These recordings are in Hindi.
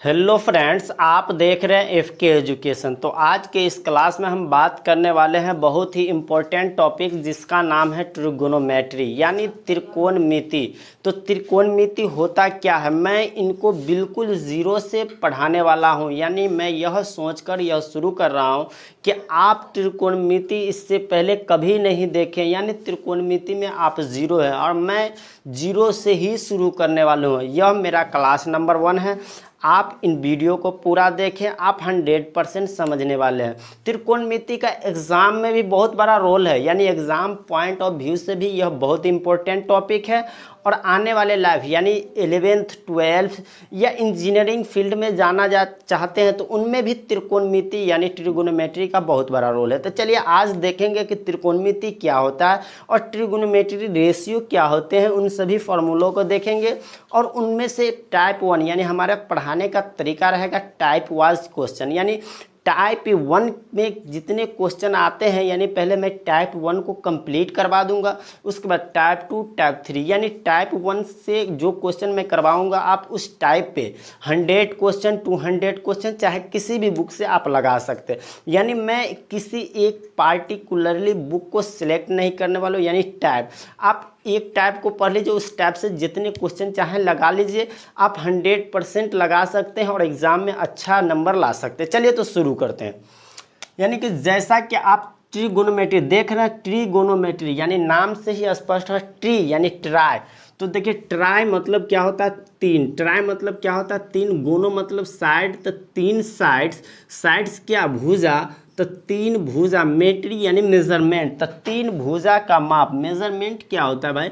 हेलो फ्रेंड्स, आप देख रहे हैं एफ के एजुकेशन। तो आज के इस क्लास में हम बात करने वाले हैं बहुत ही इम्पोर्टेंट टॉपिक जिसका नाम है ट्रिगोनोमेट्री यानी त्रिकोणमिति। तो त्रिकोणमिति होता क्या है, मैं इनको बिल्कुल ज़ीरो से पढ़ाने वाला हूं। यानी मैं यह सोचकर यह शुरू कर रहा हूं कि आप त्रिकोणमिति इससे पहले कभी नहीं देखें, यानी त्रिकोणमिति में आप ज़ीरो है और मैं ज़ीरो से ही शुरू करने वाला हूँ। यह मेरा क्लास नंबर 1 है। आप इन वीडियो को पूरा देखें, आप 100% समझने वाले हैं। त्रिकोणमिति का एग्ज़ाम में भी बहुत बड़ा रोल है, यानी एग्ज़ाम पॉइंट ऑफ व्यू से भी यह बहुत इंपॉर्टेंट टॉपिक है। और आने वाले लाइफ यानी 11th 12th या इंजीनियरिंग फील्ड में जाना चाहते हैं तो उनमें भी त्रिकोणमिति यानी ट्रिगोनोमेट्री का बहुत बड़ा रोल है। तो चलिए आज देखेंगे कि त्रिकोणमिति क्या होता है और ट्रिगोनोमेट्री रेशियो क्या होते हैं, उन सभी फॉर्मूलों को देखेंगे। और उनमें से टाइप 1 यानी हमारा पढ़ाने का तरीका रहेगा टाइप वाइज क्वेश्चन, यानी टाइप 1 में जितने क्वेश्चन आते हैं, यानी पहले मैं टाइप 1 को कंप्लीट करवा दूंगा, उसके बाद टाइप 2 टाइप 3, यानी टाइप 1 से जो क्वेश्चन मैं करवाऊंगा आप उस टाइप पे 100 क्वेश्चन 200 क्वेश्चन चाहे किसी भी बुक से आप लगा सकते हैं। यानी मैं किसी एक पार्टिकुलरली बुक को सिलेक्ट नहीं करने वाला हूँ, यानी टाइप आप एक टाइप को पढ़ लीजिए, उस टाइप से जितने क्वेश्चन चाहें लगा लीजिए। आप 100% लगा सकते हैं और एग्ज़ाम में अच्छा नंबर ला सकते हैं। चलिए तो शुरू करते हैं। यानी कि जैसा कि आप ट्रिगोनोमेट्री देख रहे हैं, ट्रिगोनोमेट्री यानी नाम से ही स्पष्ट है, ट्री यानी ट्राई। तो देखिए ट्राई मतलब क्या होता है, तीन। ट्राई मतलब क्या होता है, तीन। गोनो मतलब साइड, तो तीन साइड्स। साइड्स क्या, भुजा, तो तीन भुजा। मेट्री यानी मेजरमेंट, तो तीन भुजा का माप। मेजरमेंट क्या होता है भाई,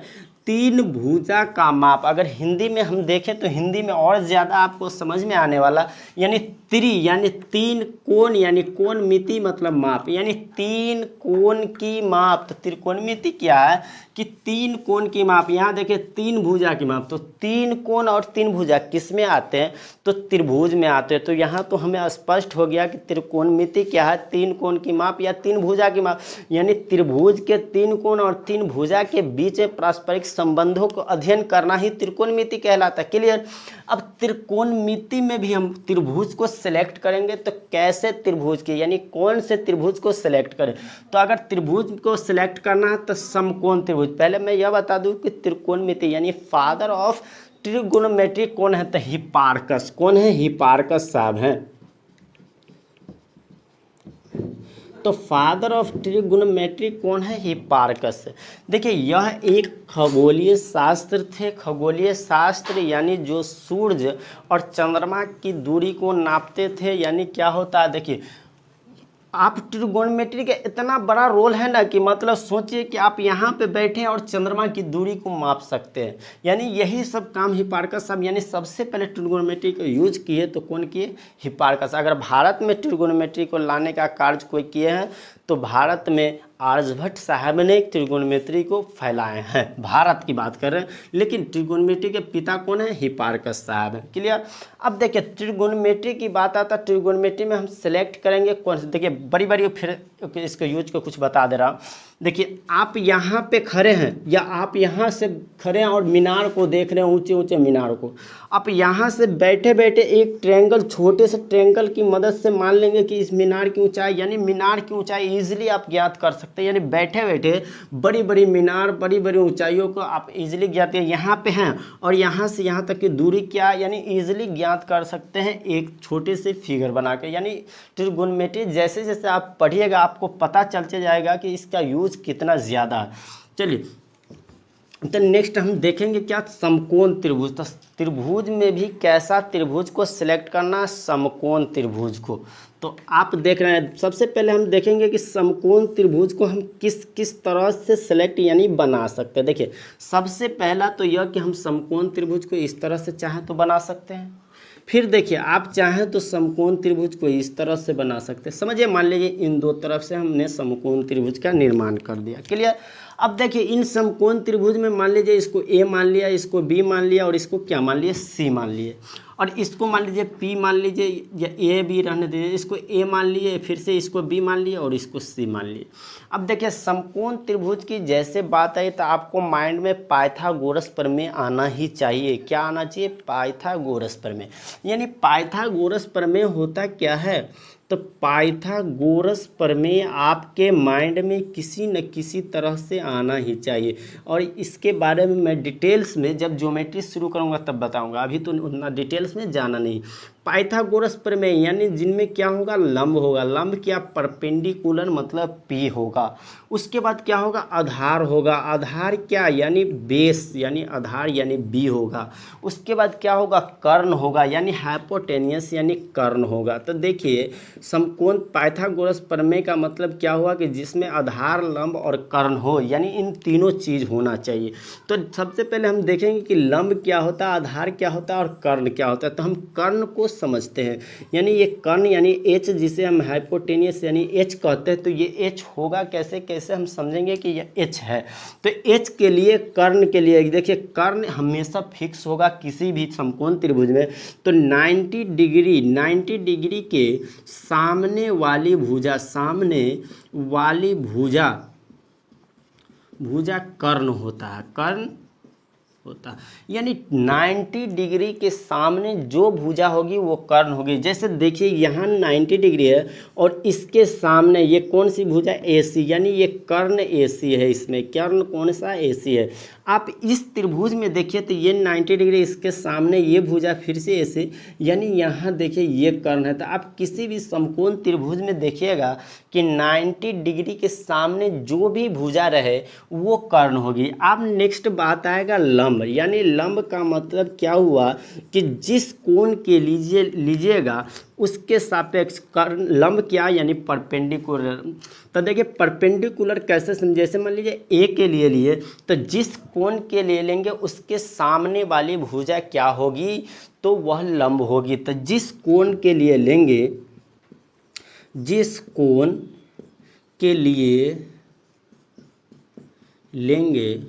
तीन भुजा का माप। अगर हिंदी में हम देखें तो हिंदी में और ज़्यादा आपको समझ में आने वाला, यानी त्रि यानी तीन, कोण यानी कोणमिति मतलब माप, यानी तीन कोण की माप। तो त्रिकोणमिति क्या है कि तीन कोण की माप। यहाँ देखिए तीन भुजा की माप, तो तीन कोण और तीन भुजा किस में आते हैं, तो त्रिभुज में आते हैं। तो यहाँ तो हमें स्पष्ट हो गया कि त्रिकोणमिति क्या है, तीन कोण की माप या तीन भुजा की माप। यानी त्रिभुज के तीन कोण और तीन भुजा के बीच पारस्परिक संबंधों को अध्ययन करना ही त्रिकोणमिति कहलाता है। क्लियर। अब त्रिकोणमिति में भी हम त्रिभुज को सिलेक्ट करेंगे, तो कैसे त्रिभुज के, यानी कौन से त्रिभुज को सिलेक्ट करें। तो अगर त्रिभुज को सिलेक्ट करना है तो समकोण त्रिभुज। पहले मैं यह बता दूं कि त्रिकोणमिति यानी फादर ऑफ ट्रिगोनोमेट्री कौन है, तो हिपार्कस। कौन है, हिपार्कस साहब हैं। तो फादर ऑफ ट्रिगोनोमेट्री कौन है, हिपार्कस। देखिए यह एक खगोलीय शास्त्र थे। खगोलीय शास्त्र यानी जो सूर्य और चंद्रमा की दूरी को नापते थे। यानी क्या होता है, देखिए आप ट्रिगोनोमेट्री का इतना बड़ा रोल है ना कि मतलब सोचिए कि आप यहाँ पे बैठे और चंद्रमा की दूरी को माप सकते हैं। यानी यही सब काम हिपार्कस साहब यानी सबसे पहले ट्रिगोनोमेट्री को यूज किए, तो कौन किए, हिपार्कस। अगर भारत में ट्रिगोनोमेट्री को लाने का कार्य कोई किए हैं तो भारत में आर्यभट्ट साहब ने ट्रिगोनोमेट्री को फैलाए हैं। भारत की बात कर रहे हैं, लेकिन ट्रिगोनोमेट्री के पिता कौन है, हिपार्कस साहब है। क्लियर। अब देखिए ट्रिगोनोमेट्री की बात आता है, ट्रिगोनोमेट्री में हम सेलेक्ट करेंगे कौन से। देखिए बड़ी बड़ी फिर इसके यूज को कुछ बता दे रहा हूँ। देखिए आप यहाँ पे खड़े हैं या आप यहाँ से खड़े हैं और मीनार को देख रहे हैं, ऊंचे ऊंचे मीनार को। आप यहाँ से बैठे बैठे एक ट्रायंगल, छोटे से ट्रायंगल की मदद से मान लेंगे कि इस मीनार की ऊंचाई, यानी मीनार की ऊंचाई इजीली आप ज्ञात कर सकते हैं। यानी बैठे बैठे बड़ी बड़ी मीनार, बड़ी बड़ी ऊंचाइयों को आप इजीली ज्ञात हैं। यहाँ पे हैं और यहाँ से यहाँ तक की दूरी क्या, यानी इजीली ज्ञात कर सकते हैं एक छोटे से फिगर बना के। यानी ट्रिगोनोमेट्री जैसे जैसे आप पढ़िएगा आपको पता चलते जाएगा कि इसका यूज कितना ज़्यादा है। चलिए तो नेक्स्ट हम देखेंगे क्या, समकोण त्रिभुज। तो त्रिभुज में भी कैसा त्रिभुज को सिलेक्ट करना, समकोण त्रिभुज को। तो आप देख रहे हैं सबसे पहले हम देखेंगे कि समकोण त्रिभुज को हम किस किस तरह से सिलेक्ट यानी बना सकते हैं। देखिए सबसे पहला तो यह कि हम समकोण त्रिभुज को इस तरह से चाहें तो बना सकते हैं। फिर देखिए आप चाहें तो समकोण त्रिभुज को इस तरह से बना सकते हैं। समझिए मान लीजिए इन दो तरफ से हमने समकोण त्रिभुज का निर्माण कर दिया। क्लियर। अब देखिए इन समकोण त्रिभुज में मान लीजिए इसको ए मान लिया, इसको बी मान लिया और इसको क्या मान लिया, सी मान लिए, और इसको मान लीजिए पी मान लीजिए या ए बी रहने दीजिए, इसको ए मान लिए, फिर से इसको बी मान लिए और इसको सी मान लिए। अब देखिए समकोण त्रिभुज की जैसे बात आई तो आपको माइंड में पाइथागोरस प्रमेय आना ही चाहिए। क्या आना चाहिए, पाइथागोरस प्रमेय। यानी पाइथागोरस प्रमेय होता क्या है, तो पाइथागोरस प्रमेय आपके माइंड में किसी न किसी तरह से आना ही चाहिए, और इसके बारे में मैं डिटेल्स में जब ज्योमेट्री शुरू करूंगा तब बताऊंगा, अभी तो उतना डिटेल्स में जाना नहीं। पाइथागोरस प्रमेय यानी जिनमें क्या होगा, लंब होगा, लंब क्या, परपेंडिकुलर मतलब पी होगा। उसके बाद क्या होगा, आधार होगा, आधार क्या यानी बेस यानी आधार यानी बी होगा। उसके बाद क्या होगा, कर्ण होगा यानी हाइपोटेनियस यानी कर्ण होगा। तो देखिए समकोण पाइथागोरस प्रमेय का मतलब क्या हुआ कि जिसमें आधार, लंब और कर्ण हो, यानी इन तीनों चीज़ होना चाहिए। तो सबसे पहले हम देखेंगे कि लंब क्या होता है, आधार क्या होता है और कर्ण क्या होता है। तो हम कर्ण को समझते हैं, यानी ये कर्ण यानी एच, जिसे हम हाइपोटेनियस यानी एच कहते हैं। तो ये एच होगा कैसे, कैसे हम समझेंगे कि ये एच है। तो एच के लिए, कर्ण के लिए देखिए कर्ण हमेशा फिक्स होगा किसी भी समकोण त्रिभुज में। तो 90 डिग्री के सामने वाली भुजा, सामने वाली भुजा कर्ण होता है, कर्ण होता है। यानी 90 डिग्री के सामने जो भुजा होगी वो कर्ण होगी। जैसे देखिए यहाँ 90 डिग्री है और इसके सामने ये कौन सी भुजा, AC, यानी ये कर्ण AC है, इसमें कर्ण कौन सा, AC है। आप इस त्रिभुज में देखिए तो ये 90 डिग्री, इसके सामने ये भुजा फिर से AC, यानी यहाँ देखिए ये कर्ण है। तो आप किसी भी समकोण त्रिभुज में देखिएगा कि 90 डिग्री के सामने जो भी भुजा रहे वो कर्ण होगी। अब नेक्स्ट बात आएगा लंब, यानी लंब का मतलब क्या हुआ कि जिस कोण के लीजिएगा उसके सापेक्ष कर्ण, लंब क्या यानी परपेंडिकुलर। तो देखिए परपेंडिकुलर कैसे समझे, जैसे मान लीजिए ए के लिए तो जिस कोण के लिए लेंगे उसके सामने वाली भुजा क्या होगी, तो वह लंब होगी। तो जिस कोण के लिए लेंगे, जिस कोण के लिए लेंगे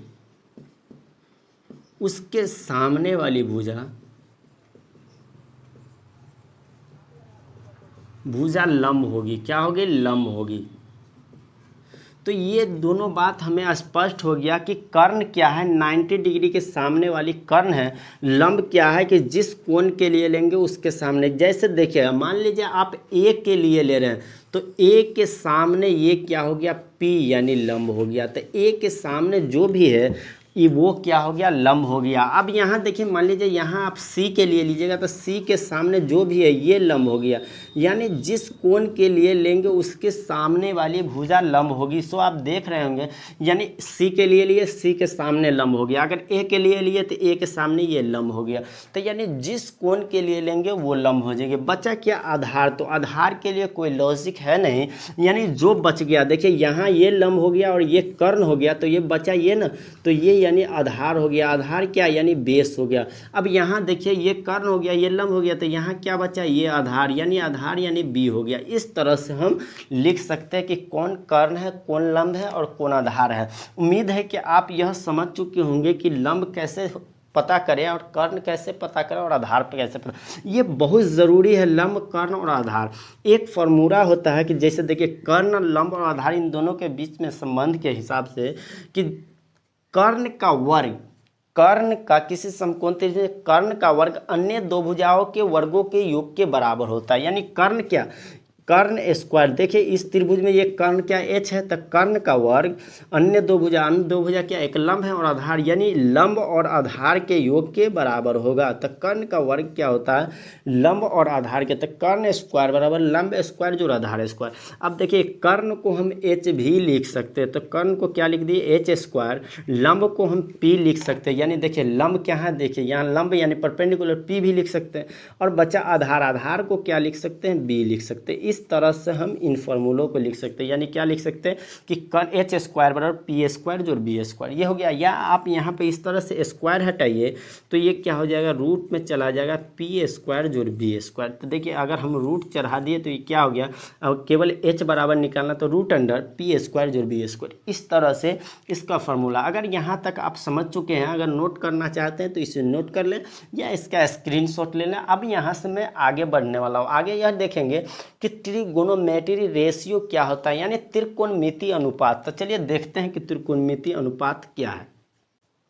उसके सामने वाली भुजा लंब होगी। क्या होगी, लंब होगी। तो ये दोनों बात हमें स्पष्ट हो गया कि कर्ण क्या है, 90 डिग्री के सामने वाली कर्ण है। लंब क्या है कि जिस कोण के लिए लेंगे उसके सामने। जैसे देखिए मान लीजिए आप ए के लिए ले रहे हैं तो ए के सामने ये क्या हो गया, P यानी लंब हो गया। तो ए के सामने जो भी है ये वो क्या हो गया, लंब हो गया। अब यहाँ देखिए मान लीजिए यहाँ आप सी के लिए लीजिएगा तो सी के सामने जो भी है ये लंब हो गया, यानी जिस कोण के लिए लेंगे उसके सामने वाली भुजा लंब होगी। सो आप देख रहे होंगे यानी सी के लिए लिए, सी के सामने लंब हो गया। अगर ए के लिए लिए तो ए के सामने ये लंब हो गया। तो यानी जिस कोण के लिए लेंगे वो लंब हो जाएंगे। बचा क्या, आधार। तो आधार के लिए कोई लॉजिक है नहीं, यानी जो बच गया देखिए यहाँ ये लंब हो गया और ये कर्ण हो गया, तो ये बचा ये ना, तो ये यानी आधार हो गया। आधार क्या यानी बेस हो गया। अब यहाँ देखिए ये कर्ण हो गया, ये लंब हो गया, तो यहाँ क्या बचा, ये आधार यानी बी हो गया। इस तरह से हम लिख सकते हैं कि कौन कर्ण है, कौन लंब है और कौन आधार है। उम्मीद है कि आप यह समझ चुके होंगे कि लंब कैसे पता करें और कर्ण कैसे पता करें और आधार पर कैसे पता। ये बहुत ज़रूरी है, लंब, कर्ण और आधार। एक फॉर्मूला होता है कि जैसे देखिए कर्ण, लंब और आधार इन दोनों के बीच में संबंध के हिसाब से कि कर्ण का वर्ग, कर्ण का किसी समकोण त्रिभुज में कर्ण का वर्ग अन्य दो भुजाओं के वर्गों के योग के बराबर होता है। यानी कर्ण क्या, कर्ण स्क्वायर। देखिए इस त्रिभुज में ये कर्ण क्या, एच है, तो कर्ण का वर्ग अन्य दो भुजा क्या, एक लंब है और आधार, यानी लंब और आधार के योग के बराबर होगा। तो कर्ण का वर्ग क्या होता है, लंब और आधार के। तो कर्ण स्क्वायर बराबर लंब स्क्वायर जो आधार स्क्वायर। अब देखिए कर्ण को हम एच भी लिख सकते हैं, तो कर्ण को क्या लिख दिए, एच स्क्वायर। लंब को हम पी लिख सकते हैं, यानी देखिए लंब क्या है, देखिए यहाँ लंब यानी परपेंडिकुलर पी भी लिख सकते हैं। और बचा आधार, आधार को क्या लिख सकते हैं, बी लिख सकते हैं। इस इस तरह से हम इन फॉर्मूलों को लिख सकते हैं। यानी क्या लिख सकते हैं कि कर्ण एच स्क्वायर बराबर पी स्क्वायर जोड़ बी स्क्वायर, ये हो गया। या आप यहाँ पे इस तरह से स्क्वायर हटाइए तो ये क्या हो जाएगा, रूट में चला जाएगा पी स्क्वायर जोड़ बी स्क्वायर। तो देखिए अगर हम रूट चढ़ा दिए तो ये क्या हो गया, अब केवल एच बराबर निकालना तो रूट अंडर पी स्क्वायर जोड़ बी स्क्वायर। इस तरह से इसका फॉर्मूला, अगर यहाँ तक आप समझ चुके हैं, अगर नोट करना चाहते हैं तो इसे नोट कर लें या इसका स्क्रीनशॉट ले लें। अब यहाँ से मैं आगे बढ़ने वाला हूँ। आगे यह देखेंगे कि ट्रिगोनोमेट्री रेशियो क्या होता है, यानी त्रिकोणमितीय अनुपात। तो चलिए देखते हैं कि त्रिकोणमितीय अनुपात क्या है।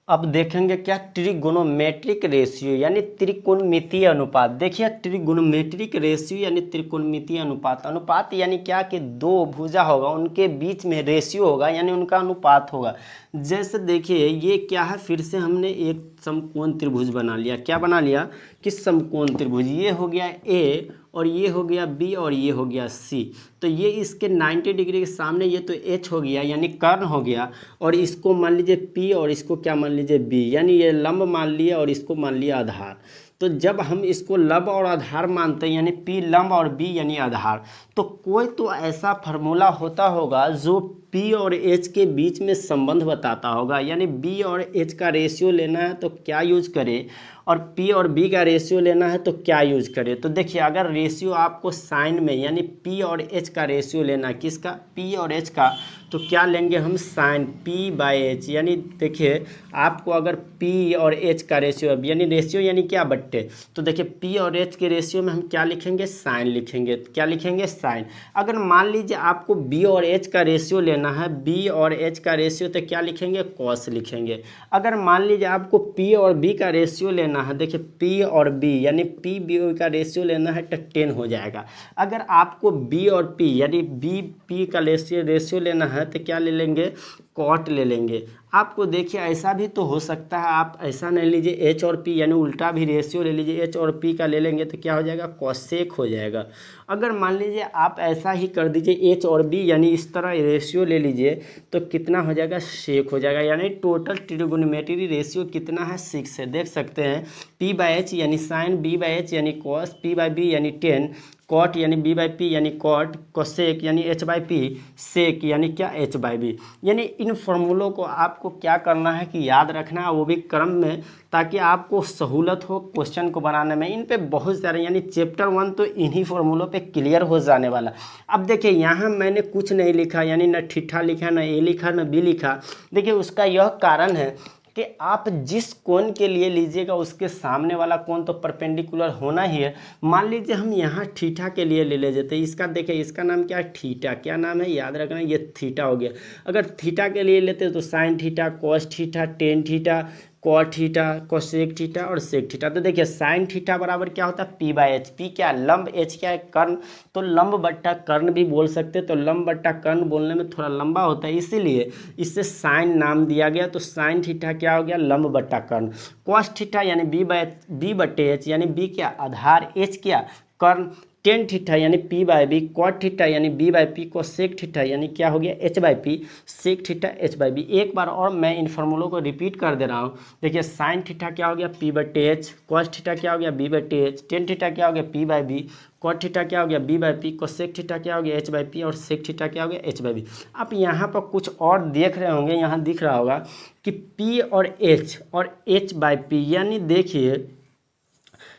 अब देखेंगे क्या, ट्रिगोनोमेट्रिक रेशियो यानी त्रिकोणमितीय अनुपात। देखिए ट्रिगोनोमेट्रिक रेशियो यानी त्रिकोणमितीय अनुपात, अनुपात यानी क्या कि दो भुजा होगा उनके बीच में रेशियो होगा, यानी उनका अनुपात होगा। जैसे देखिए ये क्या है, फिर से हमने एक समकोण त्रिभुज बना लिया। क्या बना लिया कि समकोण त्रिभुज, ये हो गया ए और ये हो गया बी और ये हो गया सी। तो ये इसके 90 डिग्री के सामने ये तो एच हो गया यानी कर्ण हो गया, और इसको मान लीजिए पी और इसको क्या मान लीजिए बी, यानी ये लंब मान लिया और इसको मान लिया आधार। तो जब हम इसको लंब और आधार मानते हैं यानी पी लंब और बी यानी आधार, तो कोई तो ऐसा फार्मूला होता होगा जो पी और एच के बीच में संबंध बताता होगा। यानी बी और एच का रेशियो लेना है तो क्या यूज करें, और पी और बी का रेशियो लेना है तो क्या यूज करें। तो देखिए अगर रेशियो आपको साइन में, यानी पी और एच का रेशियो लेना है, किसका, पी और एच का, तो क्या लेंगे हम साइन पी बाई एच। यानी देखिए आपको अगर पी और एच का रेशियो, यानी रेशियो यानी क्या, बट्टे, तो देखिए पी और एच के रेशियो में हम क्या लिखेंगे, साइन लिखेंगे। क्या लिखेंगे, साइन। अगर मान लीजिए आपको बी और एच का रेशियो लेना है, बी और एच का रेशियो, तो क्या लिखेंगे, कॉस लिखेंगे। अगर मान लीजिए आपको पी और बी का रेशियो लेना है, देखिए पी और बी यानी पी बी का रेशियो लेना है तो 10 हो जाएगा। अगर आपको बी और पी यानी बी पी का रेशियो लेना है तो क्या ले लेंगे, कॉट ले लेंगे। आपको देखिए ऐसा भी तो हो सकता है, आप ऐसा नहीं लीजिए एच और पी यानी उल्टा भी रेशियो ले लीजिए, एच और पी का ले लेंगे तो क्या हो जाएगा, कॉसेक हो जाएगा। अगर मान लीजिए आप ऐसा ही कर दीजिए एच और बी यानी इस तरह रेशियो ले लीजिए तो कितना हो जाएगा, सेक हो जाएगा। यानी टोटल ट्रिगोनोमेट्री रेशियो कितना है, 6 है। देख सकते हैं पी बाई एच यानी साइन, बी बाई एच यानी कॉस, पी बाई बी यानी 10, कॉट यानी बी बाई पी यानी कॉट, कोसेक यानी एच बाई पी, सेक यानी क्या, एच बाई बी। यानी इन फॉर्मूलों को आपको क्या करना है कि याद रखना है, वो भी क्रम में, ताकि आपको सहूलत हो क्वेश्चन को बनाने में। इन पे बहुत सारे, यानी चैप्टर 1 तो इन्हीं फॉर्मूलों पे क्लियर हो जाने वाला। अब देखिए यहाँ मैंने कुछ नहीं लिखा, यानी न ठीठा लिखा, न ए लिखा, न बी लिखा। देखिए उसका यह कारण है कि आप जिस कोण के लिए लीजिएगा उसके सामने वाला कोण तो परपेंडिकुलर होना ही है। मान लीजिए हम यहाँ थीटा के लिए ले लेते हैं, इसका देखिए इसका नाम क्या है, थीटा। क्या नाम है, याद रखना, ये थीटा हो गया। अगर थीटा के लिए लेते तो sine theta, cos theta, tan theta, cot theta, cosec theta और सेक थीटा। तो देखिए साइन थीटा बराबर क्या होता है, पी बाई एच। पी क्या, लंब, एच क्या है, कर्ण। तो लंब बट्टा कर्ण भी बोल सकते, तो लंब बट्टा कर्ण बोलने में थोड़ा लंबा होता है, इसीलिए इससे साइन नाम दिया गया। तो साइन थीटा क्या हो गया, लंब बट्टा कर्ण। कॉस थीटा यानी बी बट्टे एच, यानी बी क्या, आधार, एच क्या, कर्ण। टेन थीटा यानी P by B, cot theta यानी B by P, cosec theta यानी क्या हो गया, H by P, sec theta H by B. एक बार और मैं इन फॉर्मूलों को रिपीट कर दे रहा हूँ। देखिए साइन थीटा क्या हो गया, पी बट्टे एच, कॉस थीटा क्या हो गया, बी बट्टे एच, टेन थीटा क्या हो गया, P by B, cot theta क्या हो गया, B by P, cosec theta क्या हो गया, एच बाई पी, और सेक थीटा क्या हो गया, एच बाई बी। आप यहाँ पर कुछ और देख रहे होंगे, यहाँ दिख रहा होगा कि पी और एच बाई पी, यानी देखिए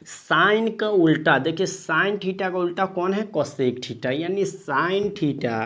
साइन का उल्टा, देखिए साइन थीटा का उल्टा कौन है, कोसेक थीटा। यानी sign theta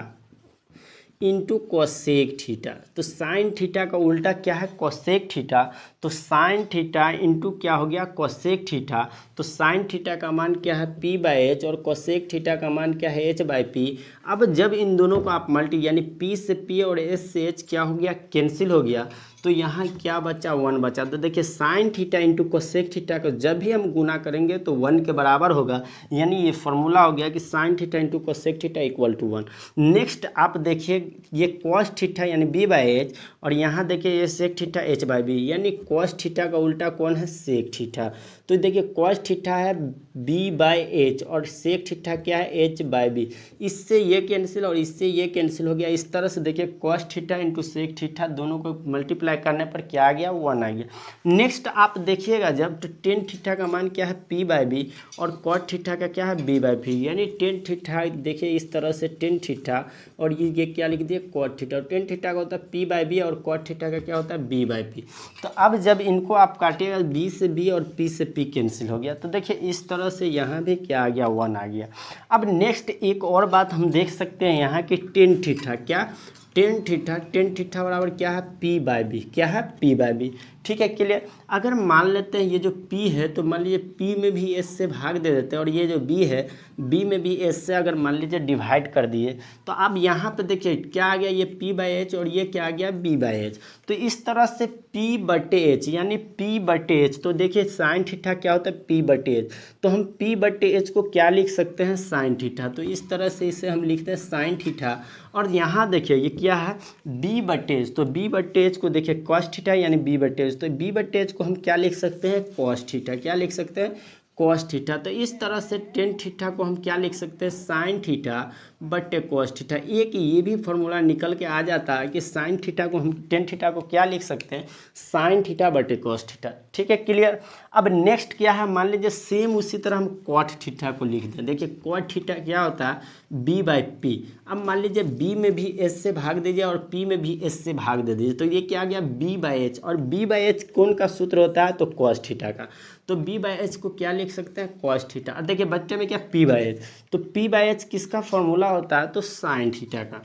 into cosec theta. तो साइन थीटा का उल्टा क्या है, कोसेक थीटा। तो साइन थीटा इंटू क्या हो गया, कोसेक थीटा। तो साइन थीटा का मान क्या है, पी बाई एच, और कोसेक थीटा का मान क्या है, एच बाई पी। अब जब इन दोनों को आप यानी पी से पी और एच से एच क्या हो गया, कैंसिल हो गया, तो यहाँ क्या बचा, 1 बचा। तो देखिए sign theta into cosec theta को जब भी हम गुना करेंगे तो 1 के बराबर होगा। यानी ये फॉर्मूला हो गया कि sine theta into cosec theta equal to 1। Next आप देखिए ये कॉस थीटा यानी बी बाई एच, और यहाँ देखिए ये sec theta H by B. यानी कॉस थीटा का उल्टा कौन है, सेक थीटा। तो देखिए कॉस थीटा है बी बाई एच और सेक थीटा क्या है, एच बाई बी। इससे ये कैंसिल और इससे ये कैंसिल हो गया। इस तरह से देखिए cos theta into sec theta दोनों को मल्टीप्लाई मल्टीप्लाई करने पर क्या आ गया, 1 आ गया। नेक्स्ट आप देखिएगा जब, तो टेन थीटा का मान क्या है, पी बाई बी, और कॉट थीटा का क्या है, बी बाई पी। यानी टेन थीटा देखिए इस तरह से टेन थीटा, और ये क्या लिख दिए, कॉट थीटा। और टेन थीटा का होता है पी बाई बी, और कॉट थीटा का क्या होता है, बी बाई पी। तो अब जब इनको आप काटिएगा, बी से बी और पी से पी कैंसिल हो गया, तो देखिए इस तरह से यहाँ भी क्या आ गया, 1 आ गया। अब नेक्स्ट एक और बात हम देख सकते हैं यहाँ की, टेन थीटा, क्या टेन थीटा बराबर क्या है, पी बाई बी, क्या है, पी बाई बी। ठीक है, क्लियर। अगर मान लेते हैं ये जो P है, तो मान लीजिए P में भी S से भाग दे देते हैं, और ये जो B है, B में भी S से अगर मान लीजिए डिवाइड कर दिए, तो अब यहाँ पे देखिए क्या आ गया, ये P बाई एच, और ये क्या आ गया, B बाई एच। तो इस तरह से P बटे एच, यानी P बटे एच, तो देखिए साइन थीटा क्या होता है, P बटे एच। तो हम P बटे एच को क्या लिख सकते हैं, साइन थीटा। तो इस तरह से इसे हम लिखते हैं साइन थीटा। और यहाँ देखिए ये क्या है, B बटे एच, तो B बटे एच को देखिए कॉस थीटा यानी B बटे एच, तो B बटे एच को हम क्या लिख सकते हैं, कॉस थीटा। क्या लिख सकते हैं, कॉस थीटा। तो इस तरह से टेन थीटा को हम क्या लिख सकते हैं, साइन थीटा बटे कॉस थीटा। एक ये भी फॉर्मूला निकल के आ जाता है कि साइन थीटा को हम, टेन थीटा को क्या लिख सकते हैं, साइन थीटा बटे कॉस थीटा। ठीक है, क्लियर। अब नेक्स्ट क्या है, मान लीजिए सेम उसी तरह हम कॉट थीटा को लिख दें। देखिए कॉट थीटा क्या होता है, बी बाई पी। अब मान लीजिए बी में भी एस से भाग दीजिए और पी में भी एस से भाग दे दीजिए, तो ये क्या आ गया, बी बाई एच। और बी बाई एच कौन का सूत्र होता है, तो कॉस थीटा का। तो बी बाई एच को क्या लिख सकते हैं, कॉस थीटा। और देखिए बच्चे में क्या, पी बाई एच, तो पी बाई एच किसका फॉर्मूला होता है, तो साइन थीटा का।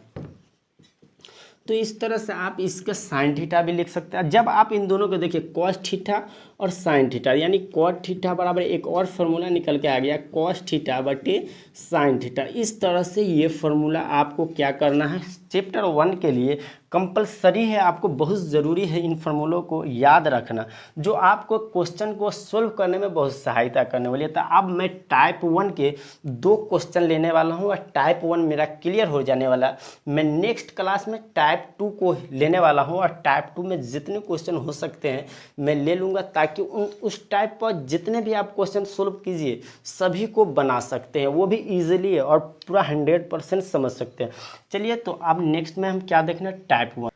तो इस तरह से आप इसका साइन थीटा भी लिख सकते हैं। जब आप इन दोनों को देखिए, कॉस थीटा और साइन थीटा, यानी कॉट थीटा बराबर एक और फार्मूला निकल के आ गया, कॉस थीटा बटे साइन थीटा। इस तरह से ये फार्मूला आपको क्या करना है, चैप्टर 1 के लिए कंपलसरी है, आपको बहुत ज़रूरी है इन फार्मूलों को याद रखना, जो आपको क्वेश्चन को सोल्व करने में बहुत सहायता करने वाली है। तो अब मैं टाइप 1 के 2 क्वेश्चन लेने वाला हूँ, और टाइप 1 मेरा क्लियर हो जाने वाला। मैं नेक्स्ट क्लास में टाइप 2 को लेने वाला हूँ, और टाइप 2 में जितने क्वेश्चन हो सकते हैं मैं ले लूँगा, ताकि उस टाइप पर जितने भी आप क्वेश्चन सोल्व कीजिए सभी को बना सकते हैं, वो भी ईजिली है, और पूरा 100% समझ सकते हैं। चलिए, तो अब नेक्स्ट में हम क्या देखना है, टाइप 1।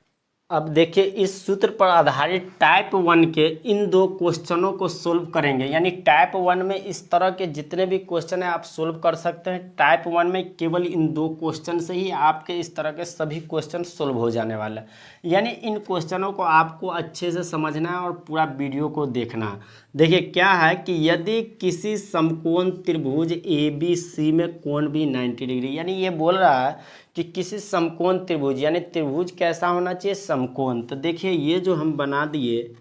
अब देखिए इस सूत्र पर आधारित टाइप 1 के इन 2 क्वेश्चनों को सोल्व करेंगे। यानी टाइप 1 में इस तरह के जितने भी क्वेश्चन हैं आप सोल्व कर सकते हैं। टाइप 1 में केवल इन 2 क्वेश्चन से ही आपके इस तरह के सभी क्वेश्चन सोल्व हो जाने वाला है। यानी इन क्वेश्चनों को आपको अच्छे से समझना है और पूरा वीडियो को देखना है। देखिए क्या है कि यदि किसी समकोण त्रिभुज ABC में कोण भी 90 डिग्री, यानी ये बोल रहा है कि किसी समकोण त्रिभुज, यानी त्रिभुज कैसा होना चाहिए, समकोण। तो देखिए ये जो हम बना दिए,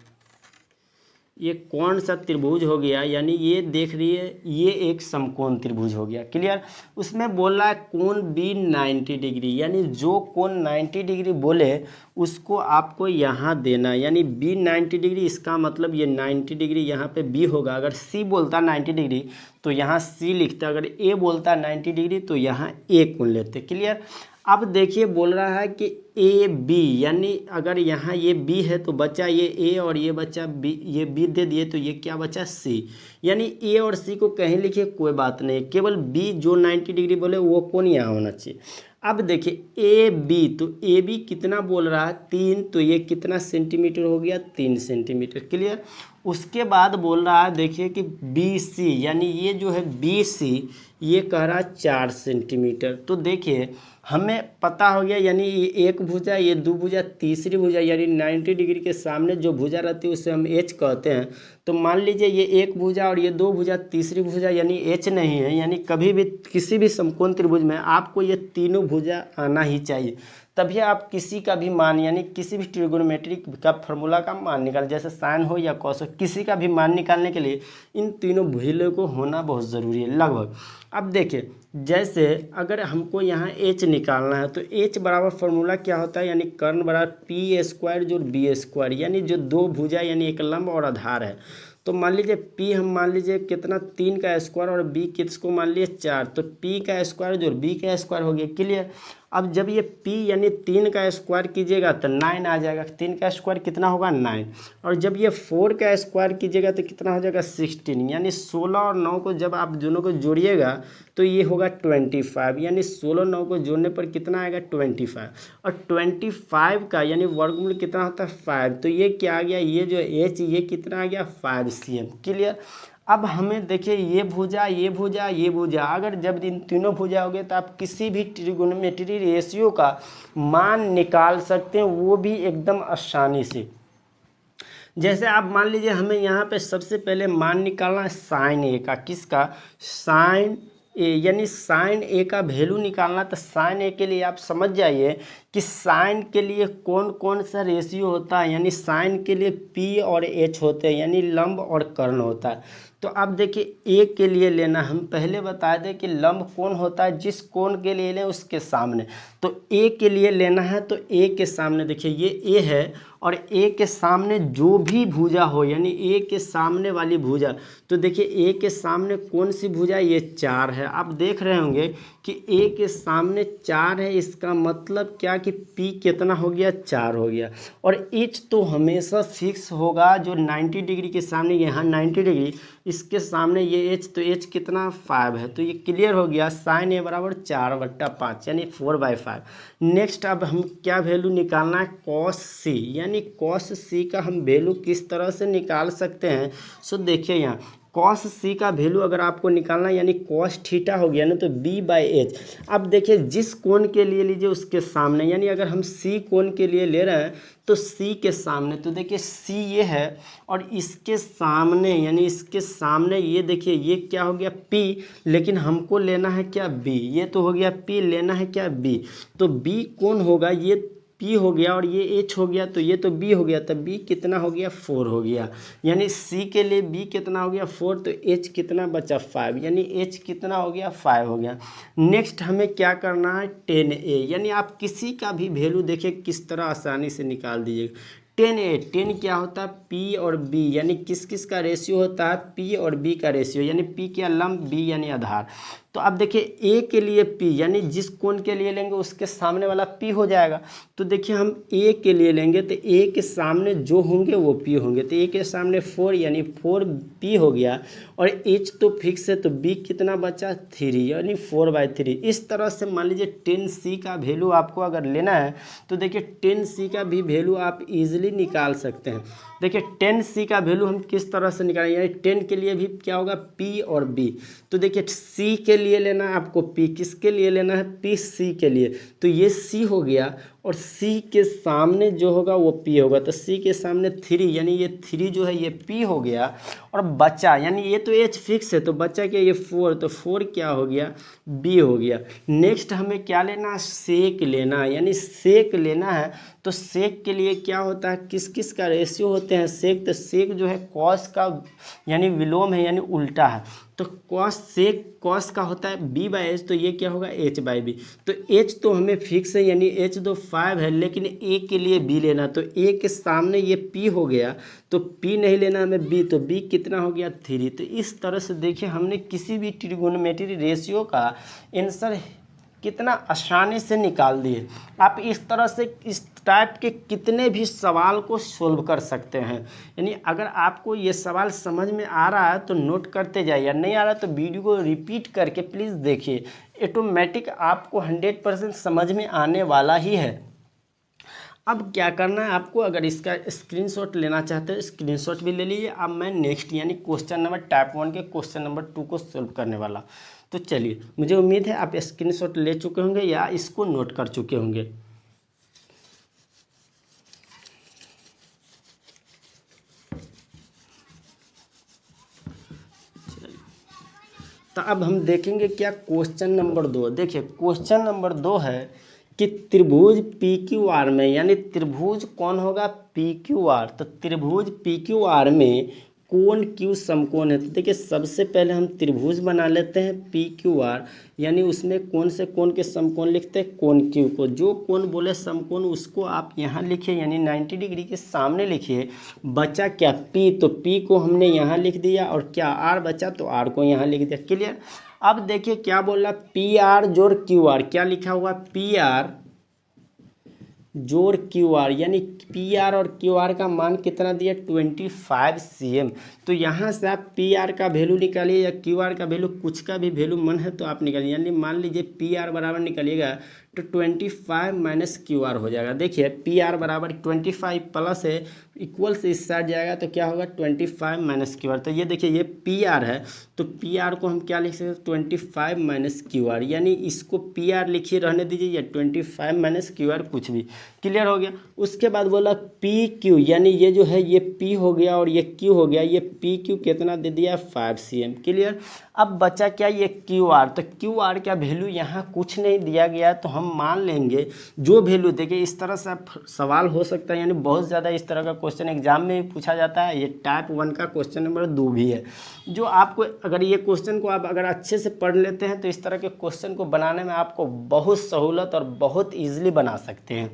ये कौन सा त्रिभुज हो गया, यानी ये देख रही है, ये एक समकोण त्रिभुज हो गया, क्लियर। उसमें बोल रहा है कोण B 90 डिग्री, यानी जो कोण 90 डिग्री बोले उसको आपको यहाँ देना, यानी B 90 डिग्री, इसका मतलब ये 90 डिग्री यहाँ पे B होगा। अगर C बोलता 90 डिग्री तो यहाँ C लिखते, अगर A बोलता 90 डिग्री तो यहाँ A कोण लेते, क्लियर। अब देखिए बोल रहा है कि AB, यानी अगर यहाँ ये B है तो बचा ये A, और ये बचा B, ये B दे दिए तो ये क्या बचा, C। यानी A और C को कहीं लिखिए कोई बात नहीं, केवल B जो 90 डिग्री बोले वो कोण यहाँ होना चाहिए। अब देखिए AB, तो AB कितना बोल रहा है, 3, तो ये कितना सेंटीमीटर हो गया, 3 सेंटीमीटर, क्लियर। उसके बाद बोल रहा है देखिए कि BC, यानी ये जो है BC, ये कह रहा है 4 सेंटीमीटर। तो देखिए हमें पता हो गया, यानी ये एक भुजा, ये 2 भुजा, तीसरी भुजा, यानी 90 डिग्री के सामने जो भुजा रहती है उसे हम H कहते हैं। तो मान लीजिए ये एक भुजा और ये 2 भुजा, तीसरी भुजा यानी H नहीं है। यानी कभी भी किसी भी समकोण त्रिभुज में आपको ये तीनों भुजा आना ही चाहिए, तभी आप किसी का भी मान, यानी किसी भी ट्रिगोनोमेट्री का फॉर्मूला का मान निकाल, जैसे साइन हो या कॉस हो, किसी का भी मान निकालने के लिए इन तीनों भुजों को होना बहुत ज़रूरी है लगभग। अब देखिए जैसे अगर हमको यहाँ H निकालना है, तो H बराबर फार्मूला क्या होता है, यानी कर्ण बराबर P² जो B², यानी जो 2 भुजा यानी एक लंब और आधार है। तो मान लीजिए P हम मान लीजिए कितना, 3 का स्क्वायर, और B किसको मान लिए 4, तो P का स्क्वायर जो B का स्क्वायर हो गया, क्लियर। अब जब ये p यानी 3 का स्क्वायर कीजिएगा तो 9 आ जाएगा। 3 का स्क्वायर कितना होगा 9, और जब ये 4 का स्क्वायर कीजिएगा तो कितना हो जाएगा 16, यानी 16 और 9 को जब आप दोनों को जोड़िएगा तो ये होगा 25, यानी 16 9 को जोड़ने पर कितना आएगा 25, और 25 का यानी वर्गमूल कितना होता है 5, तो ये क्या आ गया, ये जो h ये कितना आ गया 5 cm। क्लियर। अब हमें देखिए ये भुजा ये भुजा ये भुजा, अगर जब इन तीनों भुजा हो गए तो आप किसी भी ट्रिगोनोमेट्री रेशियो का मान निकाल सकते हैं, वो भी एकदम आसानी से। जैसे आप मान लीजिए हमें यहाँ पे सबसे पहले मान निकालना है साइन ए का, किसका, साइन ए, यानी साइन ए का वैल्यू निकालना। तो साइन ए के लिए आप समझ जाइए कि साइन के लिए कौन कौन सा रेशियो होता है, यानी साइन के लिए पी और एच होते हैं, यानी लंब और कर्ण होता है। तो अब देखिए ए के लिए लेना, हम पहले बता दें कि लंब कोण होता है जिस कोण के लिए लें उसके सामने, तो ए के लिए लेना है तो ए के सामने देखिए ये ए है, और ए के सामने जो भी भुजा हो, यानी ए के सामने वाली भुजा, तो देखिए ए के सामने कौन सी भुजा, ये 4 है। आप देख रहे होंगे कि ए के सामने 4 है, इसका मतलब क्या कि पी कितना हो गया 4 हो गया। और एच तो हमेशा फिक्स होगा, जो 90 डिग्री के सामने, यहाँ 90 डिग्री, इसके सामने ये एच, तो एच कितना 5 है, तो ये क्लियर हो गया। साइन ए बराबर 4/5 यानी 4/5। नेक्स्ट अब हम क्या वैल्यू निकालना है, कॉस सी, यानी कॉस सी का हम वैल्यू किस तरह से निकाल सकते हैं। सो देखिए यहाँ कॉस सी का वैल्यू अगर आपको निकालना है, यानी कॉस थीटा हो गया ना, तो b/h। अब देखिए जिस कोण के लिए लीजिए उसके सामने, यानी अगर हम सी कोण के लिए ले रहे हैं तो सी के सामने, तो देखिए सी ये है, और इसके सामने यानी इसके सामने ये देखिए ये क्या हो गया p, लेकिन हमको लेना है क्या b, ये तो हो गया p, लेना है क्या b, तो b कौन होगा, ये p हो गया और ये h हो गया, तो ये तो b हो गया, तो b कितना हो गया 4 हो गया, यानी c के लिए b कितना हो गया 4, तो h कितना बचा 5, यानी h कितना हो गया 5 हो गया। नेक्स्ट हमें क्या करना है 10a, यानी आप किसी का भी वैल्यू देखिए किस तरह आसानी से निकाल दीजिएगा। 10a, 10 क्या होता है p और b, यानी किस किस का रेशियो होता है p और b का रेशियो, यानी p क्या लंब, b यानी आधार। तो अब देखिए a के लिए p, यानी जिस कोण के लिए लेंगे उसके सामने वाला p हो जाएगा। तो देखिए हम a के लिए लेंगे तो a के सामने जो होंगे वो p होंगे, तो a के सामने 4 यानी 4p हो गया, और h तो फिक्स है, तो b कितना बचा 3 यानी 4/3। इस तरह से मान लीजिए 10c का वैल्यू आपको अगर लेना है तो देखिए 10c का भी वैल्यू आप इजीली निकाल सकते हैं। देखिए 10c का वैल्यू हम किस तरह से निकालेंगे, यानी 10 के लिए भी क्या होगा p और b, तो देखिए c के लिए लेना है आपको p, किसके लिए लेना है p, c के लिए, तो ये c हो गया, और c के सामने जो होगा वो p होगा, तो c के सामने 3 यानी ये 3 जो है ये p हो गया, और बचा यानी ये तो h फिक्स है, तो बचा क्या ये 4, तो 4 क्या हो गया b हो गया। नेक्स्ट हमें क्या लेना है, सेक लेना है, यानी सेक लेना है, तो सेक के लिए क्या होता है, किस किस का रेशियो होते हैं सेक, तो सेक जो है कॉस का यानी विलोम है, यानी उल्टा है, तो कॉस सेक कॉस का होता है b/h, तो ये क्या होगा h/b, तो h तो हमें फिक्स है यानी h तो 5 है, लेकिन a के लिए b लेना, तो a के सामने ये p हो गया, तो p नहीं लेना हमें b, तो b कितना हो गया 3। तो इस तरह से देखिए हमने किसी भी ट्रिगोनोमेट्री रेशियो का आंसर कितना आसानी से निकाल दिए। आप इस तरह से इस टाइप के कितने भी सवाल को सोल्व कर सकते हैं, यानी अगर आपको ये सवाल समझ में आ रहा है तो नोट करते जाइए, नहीं आ रहा तो वीडियो को रिपीट करके प्लीज़ देखिए, ऑटोमेटिक आपको 100% समझ में आने वाला ही है। अब क्या करना है आपको, अगर इसका स्क्रीनशॉट लेना चाहते हो स्क्रीनशॉट भी ले लीजिए। अब मैं नेक्स्ट यानी क्वेश्चन नंबर टाइप 1 के क्वेश्चन नंबर 2 को सोल्व करने वाला, तो चलिए मुझे उम्मीद है आप स्क्रीनशॉट ले चुके होंगे या इसको नोट कर चुके होंगे। तो अब हम देखेंगे क्या क्वेश्चन नंबर 2। देखिए क्वेश्चन नंबर 2 है कि त्रिभुज पी क्यू आर में, यानी त्रिभुज कौन होगा पी क्यू आर, तो त्रिभुज पी क्यू आर में कोण क्यू समकोण है। तो देखिए सबसे पहले हम त्रिभुज बना लेते हैं पी क्यू आर, यानी उसमें कौन से कोण के समकोण लिखते हैं कोण क्यू को, जो कोण बोले समकोण उसको आप यहाँ लिखिए, यानी 90 डिग्री के सामने लिखिए। बचा क्या पी, तो पी को हमने यहाँ लिख दिया, और क्या आर बचा तो आर को यहाँ लिख दिया। क्लियर। अब देखिए क्या बोल रहा, पी आर जोड़ क्यू आर, क्या लिखा हुआ, पी आर जोड़ क्यू आर, यानी पी आर और क्यू आर का मान कितना दिया, 25 cm। तो यहाँ से आप पी आर का वैल्यू निकालिए या क्यू आर का वैल्यू, कुछ का भी वैल्यू मन है तो आप निकालिए। यानी मान लीजिए पी आर बराबर निकालिएगा तो 25 माइनस क्यू आर हो जाएगा। देखिए पी आर बराबर 25 प्लस है, इक्वल से इस साइड जाएगा तो क्या होगा, 25 माइनस क्यू आर। तो ये देखिए ये पी आर है, तो पी आर को हम क्या लिख सकते हैं, 25 माइनस क्यू आर, यानी इसको पी आर लिखिए, रहने दीजिए, या 25 माइनस क्यू आर कुछ भी। क्लियर हो गया। उसके बाद बोला पी क्यू, यानी ये जो है ये पी हो गया और ये क्यू हो गया, ये पी क्यू कितना दे दिया, 5 cm। क्लियर। अब बचा क्या, ये क्यू आर। तो क्यू आर का वैल्यू यहाँ कुछ नहीं दिया गया, तो हम मान लेंगे जो वैल्यू, देखिए इस तरह से आप सवाल हो सकता है, यानी बहुत ज़्यादा इस तरह का क्वेश्चन एग्जाम में भी पूछा जाता है। ये टाइप 1 का क्वेश्चन नंबर 2 भी है, जो आपको अगर ये क्वेश्चन को आप अगर अच्छे से पढ़ लेते हैं तो इस तरह के क्वेश्चन को बनाने में आपको बहुत सहूलत और बहुत ईजिली बना सकते हैं।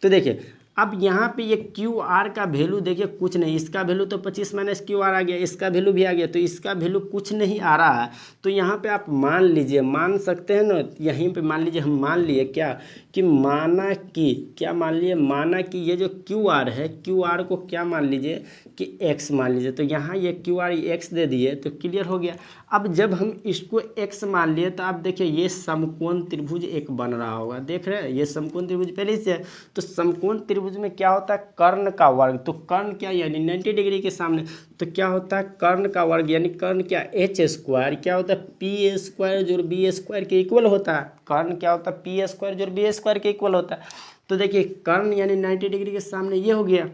तो देखिए अब यहाँ पे ये क्यू आर का वैल्यू देखिए कुछ नहीं, इसका वैल्यू तो 25 माइनस क्यू आर आ गया, इसका वैल्यू भी आ गया, तो इसका वैल्यू कुछ नहीं आ रहा है। तो यहाँ पे आप मान लीजिए, मान सकते हैं ना, यहीं पे मान लीजिए, हम मान लिए क्या कि माना कि, क्या मान लिए, माना कि ये जो क्यू आर है, क्यू आर को क्या मान लीजिए कि x मान लीजिए। तो यहाँ ये क्यू आर x दे दिए, तो क्लियर हो गया। अब जब हम इसको x मान लिए तो आप देखिए ये समकोण त्रिभुज एक बन रहा होगा, देख रहे हैं, ये समकोण त्रिभुज पहले से है। तो समकोण त्रिभुज में क्या होता है, कर्ण का वर्ग। तो कर्ण क्या, यानी 90 डिग्री के सामने, तो क्या होता है कर्ण का वर्ग, यानी कर्ण क्या, एच स्क्वायर, क्या होता है, पी स्क्वायर जोड़ बी स्क्वायर के इक्वल होता है। कर्ण क्या होता है, पी स्क्वायर जोड़ बी स्क्वायर के इक्वल होता है। तो देखिए कर्ण यानी 90 डिग्री के सामने ये हो गया,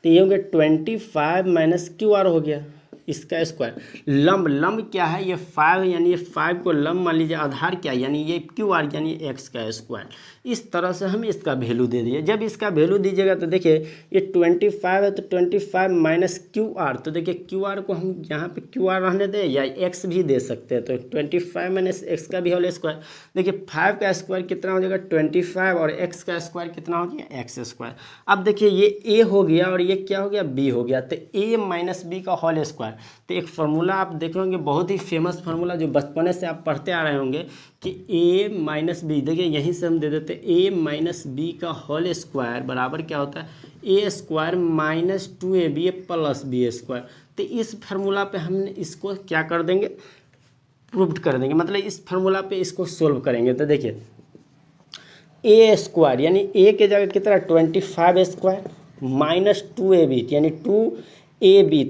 तो ये हो गया 25 माइनस क्यू आर हो गया, इसका स्क्वायर। लंब, लंब क्या है, ये 5, यानी ये 5 को लंब मान लीजिए, आधार क्या, यानी ये क्यू आर, यानी एक्स का स्क्वायर। इस तरह से हम इसका वैल्यू दे दिए। जब इसका वैल्यू दीजिएगा तो देखिए ये 25 है, तो 25 माइनस क्यू आर, तो देखिए क्यू आर को हम यहाँ पे क्यू आर रहने दें या एक्स भी दे सकते हैं। तो 25 माइनस एक्स का भी होल स्क्वायर। देखिए 5 का स्क्वायर कितना हो जाएगा, 25, और एक्स का स्क्वायर कितना हो गया, एक्स स्क्वायर। अब देखिए ये ए हो गया और ये क्या हो गया, बी हो गया, तो ए माइनस बी का होल स्क्वायर। तो एक फार्मूला आप देखे होंगे, बहुत ही फेमस फार्मूला, जो बचपने से आप पढ़ते आ रहे होंगे कि ए माइनस बी, देखिए यहीं से हम दे देते हैं, ए माइनस बी का होल स्क्वायर बराबर क्या होता है, A square minus 2ab plus B square. तो इस फार्मूला पे हमने इसको क्या कर देंगे, प्रूव्ड कर देंगे, मतलब इस फार्मूला पे इसको सोल्व करेंगे। तो देखिए ए स्क्वायर, यानी ए के जगह कितना, 25 स्क्वायर माइनस 2ab, यानी 2ab,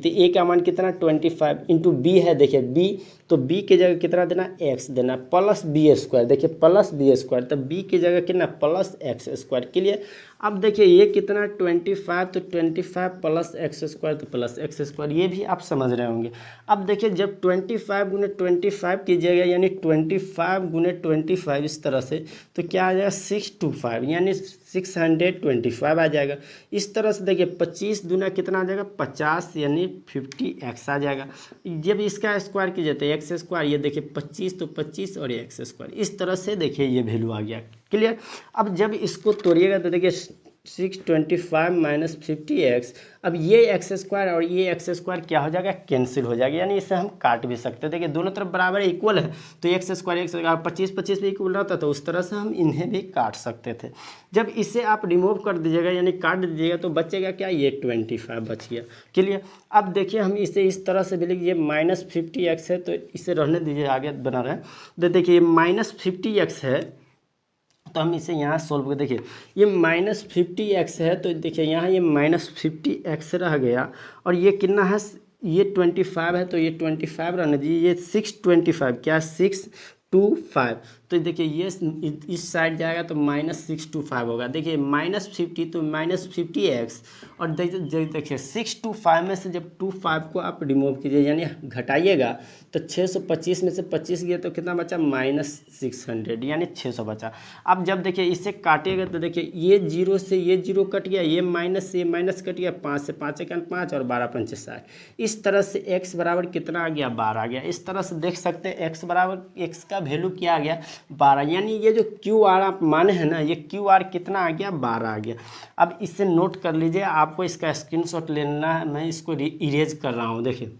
तो ए का मान कितना, 25 इंटू बी है, देखिए बी, तो बी के जगह कितना देना, एक्स देना, प्लस बी स्क्वायर, देखिए प्लस बी स्क्वायर, तो बी की जगह कितना, प्लस एक्स स्क्वायर। के लिए अब देखिए ये कितना 25, तो 25 प्लस एक्स स्क्वायर, तो प्लस एक्स स्क्वायर, ये भी आप समझ रहे होंगे। अब देखिए जब 25 गुने 25 कीजिएगा, यानी 25 गुने 25 इस तरह से, तो क्या आ जाएगा, 625, यानी 625 आ जाएगा। इस तरह से देखिए 25 दूना कितना आ जाएगा, 50, यानी 50x आ जाएगा। जब इसका स्क्वायर कीजिए तो एक्स स्क्वायर, ये देखिए 25 तो 25 और एक्स स्क्वायर, इस तरह से देखिए ये वैल्यू आ गया। क्लियर। अब जब इसको तोड़िएगा तो देखिए 625 माइनस 50x, अब ये एक्स स्क्वायर और ये एक्स स्क्वायर क्या हो जाएगा, कैंसिल हो जाएगा, यानी इसे हम काट भी सकते हैं। देखिए दोनों तरफ बराबर इक्वल है, तो एक्स स्क्वायर एक्स 25 भी इक्वल रहता, तो उस तरह से हम इन्हें भी काट सकते थे। जब इसे आप रिमूव कर दीजिएगा, यानी काट दीजिएगा, तो बचेगा क्या, ये 25 बच गया। क्लियर। अब देखिए हम इसे इस तरह से भी लिखिए, माइनस 50x है, तो इसे रहने दीजिए, आगे बना रहे। तो देखिए माइनस 50x है, तो हम इसे यहाँ सोल्व कर, देखिए ये माइनस 50x है, तो देखिए यहाँ ये माइनस 50x रह गया, और ये कितना है, ये 25 है, तो ये 25 रहने दीजिए, ये 625, क्या 625, तो देखिए ये इस साइड जाएगा तो माइनस 625 होगा। देखिए माइनस 50 तो माइनस 50x, और देखिए 625 में से जब 25 को आप रिमूव कीजिए, यानी घटाइएगा, तो 625 में से 25 गया तो कितना बचा, माइनस 600, यानी 600 बचा। अब जब देखिए इसे काटिएगा तो देखिए ये 0 से ये 0 कट गया, ये माइनस से ये माइनस कट गया, 5 से 5 1 5 और 12 5 60। इस तरह से x बराबर कितना आ गया, 12 आ गया। इस तरह से देख सकते हैं x बराबर, x का वैल्यू क्या आ गया, 12, यानी ये जो क्यू आर आप माने हैं ना, ये क्यू आर कितना आ गया, 12 आ गया। अब इससे नोट कर लीजिए, आपको इसका स्क्रीनशॉट लेना है, मैं इसको इरेज कर रहा हूँ। देखिए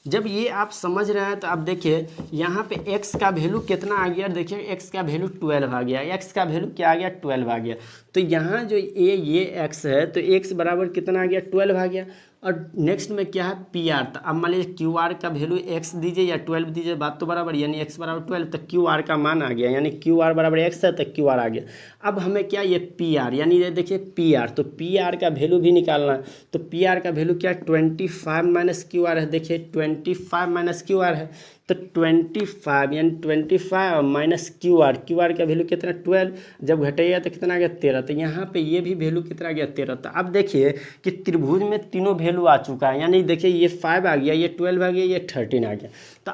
जब ये आप समझ रहे हैं तो आप देखिए यहाँ पे x का वैल्यू कितना आ गया, देखिए x का वैल्यू 12 आ गया, x का वैल्यू क्या आ गया 12 आ गया। तो यहाँ जो ये x है तो x बराबर कितना आ गया 12 आ गया। और नेक्स्ट में क्या है पी आर। तो अब मान लीजिए क्यू आर का वैल्यू x दीजिए या 12 दीजिए, बात तो बराबर, यानी x बराबर 12, तो क्यू आर का मान आ गया, यानी क्यू आर बराबर x है तो क्यू आर आ गया। अब हमें क्या ये पी आर, यानी ये देखिए पी आर, तो पी आर का वैल्यू भी निकालना है। तो पी आर का वैल्यू क्या 25 माइनस क्यू आर है, देखिए 25 माइनस क्यू आर है। तो 25 यानी 25 माइनस क्यू आर का वैल्यू कितना 12, जब घटाइएगा तो कितना आ गया 13। तो यहाँ पे ये भी वैल्यू कितना आ गया 13। तो अब देखिए कि त्रिभुज में तीनों वैल्यू आ चुका है, यानी देखिए ये 5 आ गया, ये 12 आ गया, ये 13 आ गया। तो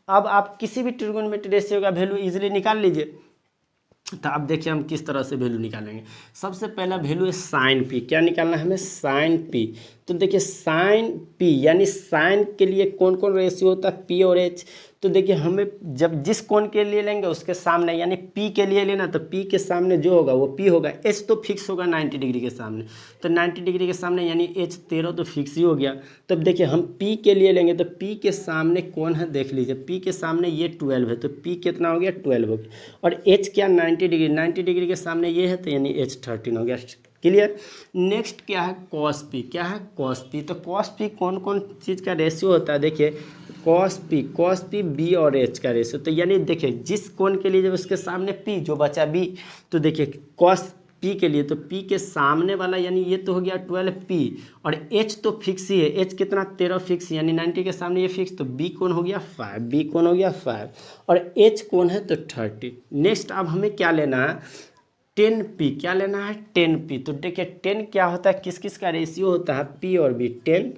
अब आप किसी भी ट्रिगोनोमेट्री रेशियो का वैल्यू इजीली निकाल लीजिए। तो अब देखिए हम किस तरह से वैल्यू निकालेंगे। सबसे पहला वैल्यू है साइन पी, क्या निकालना है हमें साइन पी। तो देखिए साइन पी यानी साइन के लिए कौन कौन रेशियो होता है पी और एच। तो देखिए हमें जब जिस कोण के लिए लेंगे उसके सामने, यानी पी के लिए लेना तो पी के सामने जो होगा वो पी होगा, एच तो फिक्स होगा 90 डिग्री के सामने, तो 90 डिग्री के सामने यानी एच 13 तो फिक्स ही हो गया। तब देखिए हम पी के लिए लेंगे तो पी के सामने कौन है देख लीजिए, पी के सामने ये 12 है, तो पी कितना हो गया 12 हो गया। और एच क्या 90 डिग्री के सामने ये है, तो यानी एच 13 हो गया। क्लियर। नेक्स्ट क्या है कॉस पी, क्या है कॉस पी। तो कॉस पी कौन कौन चीज़ का रेशियो होता है, देखिए कॉस पी बी और एच का रेशियो। तो यानी देखिए जिस कोण के लिए जब उसके सामने पी जो बचा बी, तो देखिए कॉस पी के लिए तो पी के सामने वाला यानी ये तो हो गया 12 पी, और एच तो फिक्स ही है, एच कितना 13 फिक्स, यानी 90 के सामने ये फिक्स, तो बी कौन हो गया 5, बी कौन हो गया 5, और एच कौन है तो 30। नेक्स्ट अब हमें क्या लेना है 10 पी, क्या लेना है 10 पी। तो देखिए 10 क्या होता है, किस किस का रेशियो होता है पी और बी, 10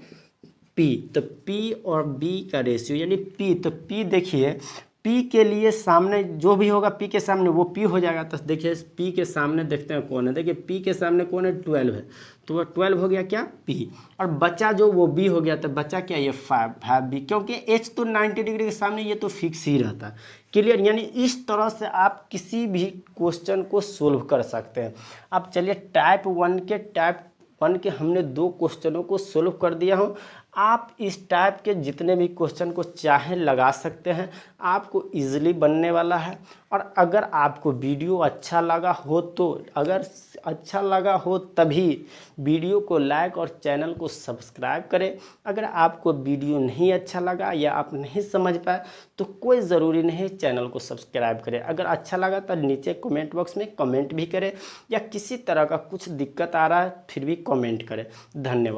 पी। तो पी और बी का रेशियो यानी पी, तो पी देखिए पी के लिए सामने जो भी होगा पी के सामने वो पी हो जाएगा। तो देखिए पी के सामने देखते हैं कौन है, देखिए पी के सामने कौन है 12 है, तो वो 12 हो गया क्या पी, और बचा जो वो बी हो गया, तो बचा क्या ये 5 बी, क्योंकि एच तो 90 डिग्री के सामने ये तो फिक्स ही रहता है। क्लियर। यानी इस तरह से आप किसी भी क्वेश्चन को सोल्व कर सकते हैं। अब चलिए टाइप 1 के हमने 2 क्वेश्चनों को सोल्व कर दिया हूँ। आप इस टाइप के जितने भी क्वेश्चन को चाहे लगा सकते हैं, आपको इजीली बनने वाला है। और अगर आपको वीडियो अच्छा लगा हो तो, अगर अच्छा लगा हो तभी वीडियो को लाइक और चैनल को सब्सक्राइब करें। अगर आपको वीडियो नहीं अच्छा लगा या आप नहीं समझ पाए तो कोई ज़रूरी नहीं चैनल को सब्सक्राइब करें। अगर अच्छा लगा तो नीचे कमेंट बॉक्स में कमेंट भी करें, या किसी तरह का कुछ दिक्कत आ रहा है फिर भी कमेंट करें। धन्यवाद।